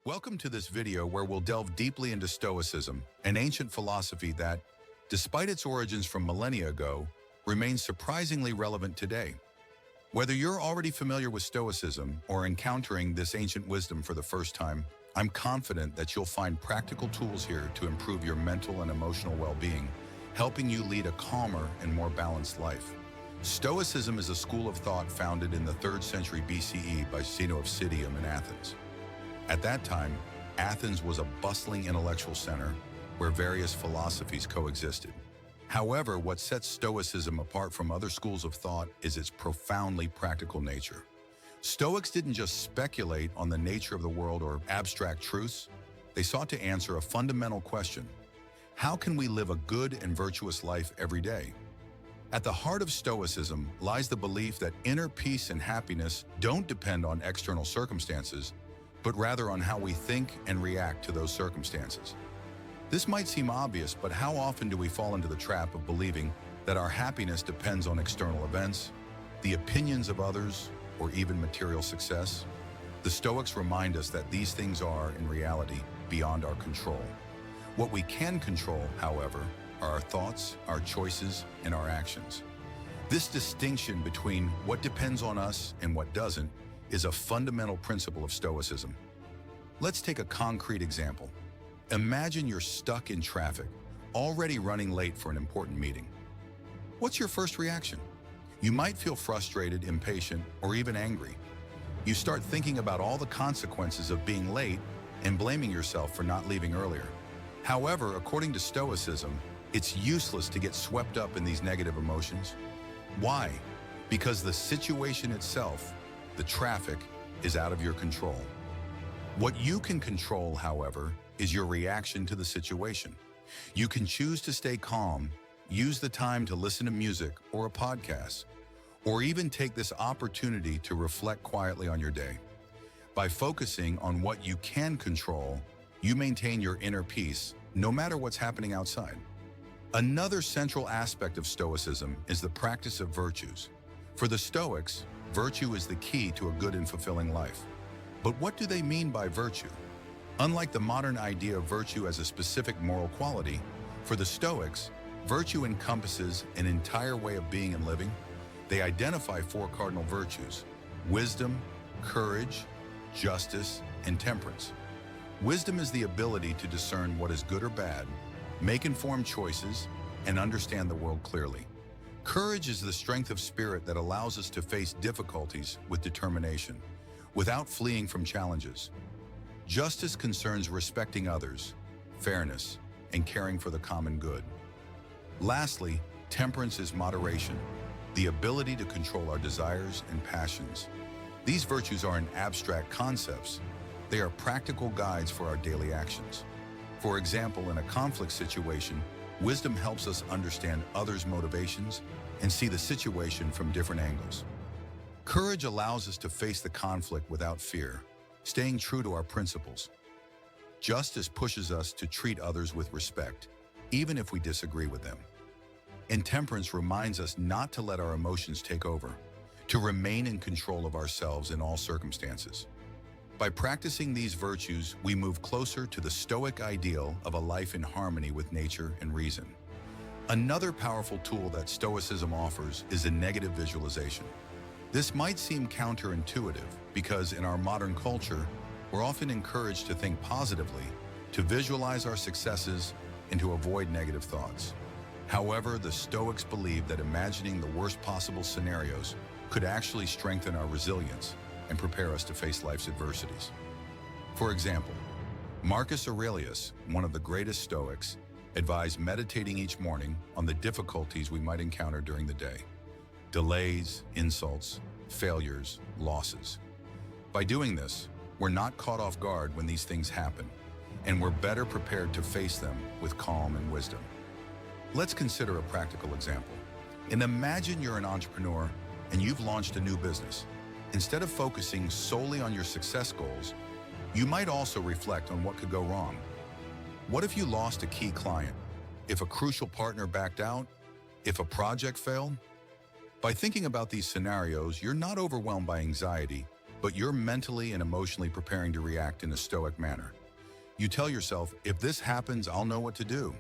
Welcome to this video where we'll delve deeply into Stoicism, an ancient philosophy that, despite its origins from millennia ago, remains surprisingly relevant today. Whether you're already familiar with Stoicism or encountering this ancient wisdom for the first time, I'm confident that you'll find practical tools here to improve your mental and emotional well-being, helping you lead a calmer and more balanced life. Stoicism is a school of thought founded in the 3rd century BCE by Zeno of Citium in Athens. At that time, Athens was a bustling intellectual center where various philosophies coexisted. However, what sets Stoicism apart from other schools of thought is its profoundly practical nature. Stoics didn't just speculate on the nature of the world or abstract truths. They sought to answer a fundamental question: how can we live a good and virtuous life every day? At the heart of Stoicism lies the belief that inner peace and happiness don't depend on external circumstances, but rather on how we think and react to those circumstances. This might seem obvious, but how often do we fall into the trap of believing that our happiness depends on external events, the opinions of others, or even material success? The Stoics remind us that these things are, in reality, beyond our control. What we can control, however, are our thoughts, our choices, and our actions. This distinction between what depends on us and what doesn't is a fundamental principle of Stoicism. Let's take a concrete example. Imagine you're stuck in traffic, already running late for an important meeting. What's your first reaction? You might feel frustrated, impatient, or even angry. You start thinking about all the consequences of being late and blaming yourself for not leaving earlier. However, according to Stoicism, it's useless to get swept up in these negative emotions. Why? Because the situation itself, the traffic, is out of your control. What you can control, however, is your reaction to the situation. You can choose to stay calm, use the time to listen to music or a podcast, or even take this opportunity to reflect quietly on your day. By focusing on what you can control, you maintain your inner peace, no matter what's happening outside. Another central aspect of Stoicism is the practice of virtues. For the Stoics, virtue is the key to a good and fulfilling life. But what do they mean by virtue? Unlike the modern idea of virtue as a specific moral quality, for the Stoics, virtue encompasses an entire way of being and living. They identify 4 cardinal virtues: wisdom, courage, justice, and temperance. Wisdom is the ability to discern what is good or bad, make informed choices, and understand the world clearly. Courage is the strength of spirit that allows us to face difficulties with determination, without fleeing from challenges. Justice concerns respecting others, fairness, and caring for the common good. Lastly, temperance is moderation, the ability to control our desires and passions. These virtues aren't abstract concepts. They are practical guides for our daily actions. For example, in a conflict situation, wisdom helps us understand others' motivations and see the situation from different angles. Courage allows us to face the conflict without fear, staying true to our principles. Justice pushes us to treat others with respect, even if we disagree with them. And temperance reminds us not to let our emotions take over, to remain in control of ourselves in all circumstances. By practicing these virtues, we move closer to the Stoic ideal of a life in harmony with nature and reason. Another powerful tool that Stoicism offers is a negative visualization. This might seem counterintuitive because in our modern culture, we're often encouraged to think positively, to visualize our successes, and to avoid negative thoughts. However, the Stoics believe that imagining the worst possible scenarios could actually strengthen our resilience and prepare us to face life's adversities. For example, Marcus Aurelius, one of the greatest Stoics, advised meditating each morning on the difficulties we might encounter during the day: delays, insults, failures, losses. By doing this, we're not caught off guard when these things happen, and we're better prepared to face them with calm and wisdom. Let's consider a practical example. Imagine you're an entrepreneur and you've launched a new business. Instead of focusing solely on your success goals, you might also reflect on what could go wrong. What if you lost a key client? If a crucial partner backed out? If a project failed? By thinking about these scenarios, you're not overwhelmed by anxiety, but you're mentally and emotionally preparing to react in a Stoic manner. You tell yourself, if this happens, I'll know what to do.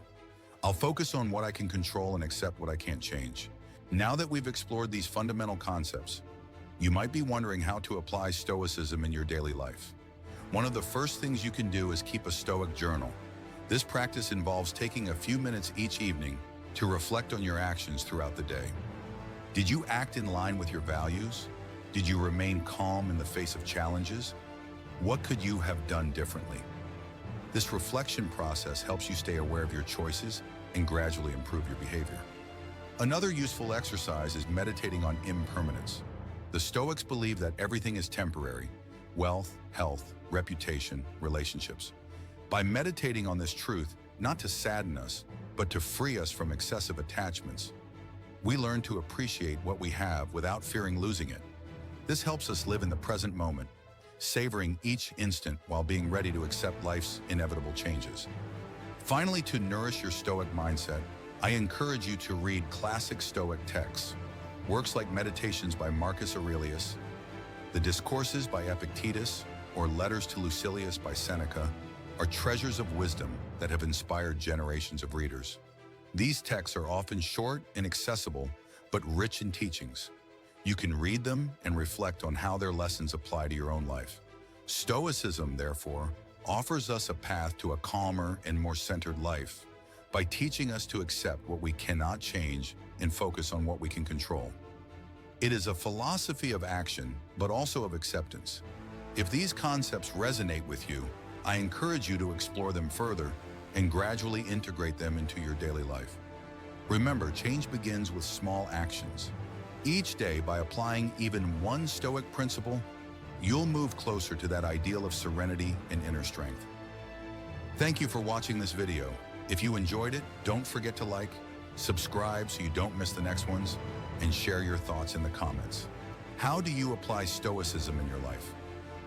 I'll focus on what I can control and accept what I can't change. Now that we've explored these fundamental concepts, you might be wondering how to apply Stoicism in your daily life. One of the first things you can do is keep a Stoic journal. This practice involves taking a few minutes each evening to reflect on your actions throughout the day. Did you act in line with your values? Did you remain calm in the face of challenges? What could you have done differently? This reflection process helps you stay aware of your choices and gradually improve your behavior. Another useful exercise is meditating on impermanence. The Stoics believe that everything is temporary: wealth, health, reputation, relationships. By meditating on this truth, not to sadden us, but to free us from excessive attachments, we learn to appreciate what we have without fearing losing it. This helps us live in the present moment, savoring each instant while being ready to accept life's inevitable changes. Finally, to nourish your Stoic mindset, I encourage you to read classic Stoic texts. Works like Meditations by Marcus Aurelius, the Discourses by Epictetus, or Letters to Lucilius by Seneca are treasures of wisdom that have inspired generations of readers. These texts are often short and accessible, but rich in teachings. You can read them and reflect on how their lessons apply to your own life. Stoicism, therefore, offers us a path to a calmer and more centered life by teaching us to accept what we cannot change and focus on what we can control. It is a philosophy of action, but also of acceptance. If these concepts resonate with you, I encourage you to explore them further and gradually integrate them into your daily life. Remember, change begins with small actions. Each day, by applying even one Stoic principle, you'll move closer to that ideal of serenity and inner strength. Thank you for watching this video. If you enjoyed it, don't forget to like, subscribe so you don't miss the next ones, and share your thoughts in the comments. How do you apply Stoicism in your life?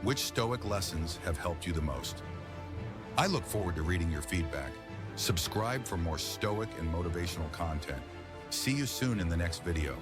Which Stoic lessons have helped you the most? I look forward to reading your feedback. Subscribe for more Stoic and motivational content. See you soon in the next video.